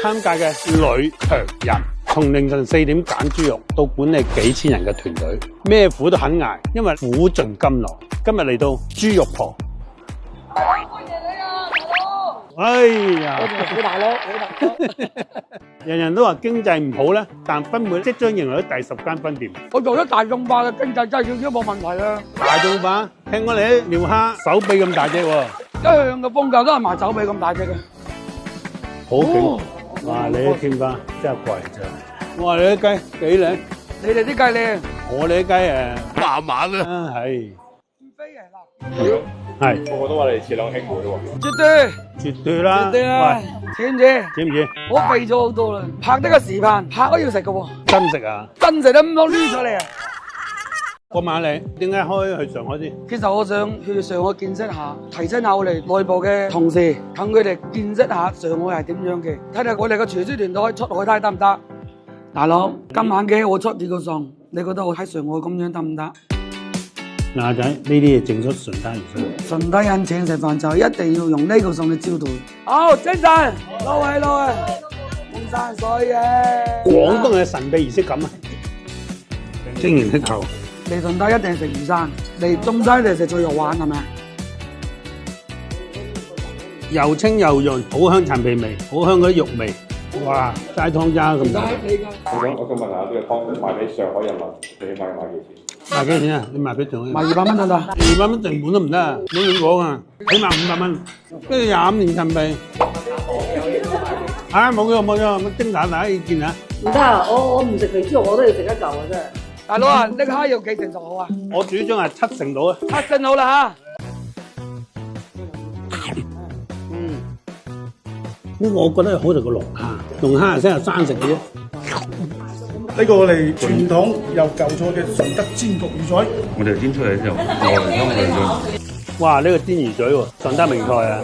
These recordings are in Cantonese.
參加嘅女強人，從凌晨4點揀豬肉到管理幾千人嘅團隊，咩苦都肯捱，因為苦盡甘來。今日嚟到豬肉婆，歡迎你啊，大佬！哎呀，好大佬，好大佬！人人都話經濟唔好咧，但分會即將迎來第10間分店。我做咗大眾化嘅經濟真係少少冇問題啦。大眾化，聽講你啲撩蝦手臂咁大隻喎，一向嘅風格都係賣手臂咁大隻嘅。好勁！哇，你啲天花真係貴啫！哇，你啲雞幾靚？你哋啲雞靚，我哋啲雞麻麻啦，係。唔飛嘅嗱，係，個個都話你似兩兄妹喎。絕對絕對啦！絕對啦，知唔知？知唔知？我肥咗好多啦，拍得個視頻，拍都要食嘅喎，真食啊！真食得咁多攣出嚟啊！我問下你，點解開去上海先？其實我想去上海見識下，提升下我哋內部嘅同事，等佢哋見識下上海係點樣嘅，睇睇我哋嘅廚師團隊出海睇得唔得？大佬，今晚嘅我出幾個餸，你覺得我喺上海咁樣得唔得？嗱仔，呢啲嘢整出順帶而出。順德人請食飯就一定要用呢個餸嚟招待。好，精神，攞去攞去，滿山水嘅。廣東嘅神秘儀式感啊！蒸完剔頭，嚟順德一定食魚生，嚟中山一定食醉肉丸係咪？又清又潤，好香陳皮味，好香嗰啲肉味。哇！齋湯渣咁大。我想問下呢個湯賣俾上海人民，你起碼要賣幾錢？賣幾錢啊？你賣俾上海人？賣200蚊得唔得？200蚊成本都唔得啊！你咁講啊？起碼500蚊，跟住25年陳皮。啊，冇咗冇咗，乜蒸蛋大家意見啊？唔得啊！我唔食肥豬肉，我都要食一嚿啊！真係。大佬啊，呢個蝦要幾成熟好啊？我主張係7成到啊。 7成好啦呢個我覺得好食過龍蝦，龍蝦先係生食嘅啫。呢個我哋傳統又舊菜嘅順德煎焗魚仔，我哋煎出嚟之後，我哋香港哇！呢個煎魚嘴喎，順德名菜啊！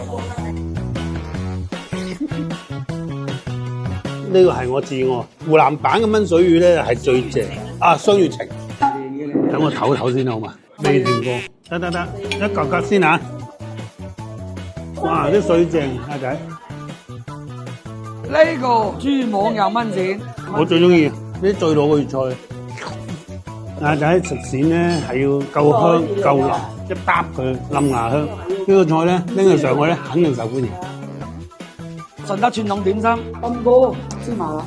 呢個係我至愛湖南版嘅炆水魚咧，係最正啊！雙月情，等我唞唞先好嘛？未掂過，得，一嚿嚿先啊！哇！啲水正，阿仔，呢個豬網又炆鱔，我最中意呢啲最老嘅粵菜。阿仔食鱔咧係要夠香夠腍，一搭佢冧牙香。呢個菜咧拎去上海咧肯定受歡迎。順德傳統點心，金菇芝麻啦。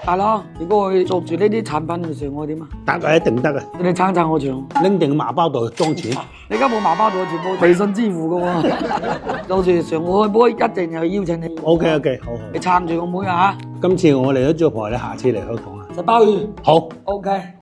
大佬，如果我做住呢啲產品去上海點啊？得啊，一定得啊！你哋撐撐我場，拎定個麻包袋裝錢。你而家冇麻包袋，全部微信支付嘅喎。到時上海開波一定又邀請你。OK，好。你撐住個妹啊！今次我嚟咗做婆，你下次嚟香港啊？食鮑魚。好。OK。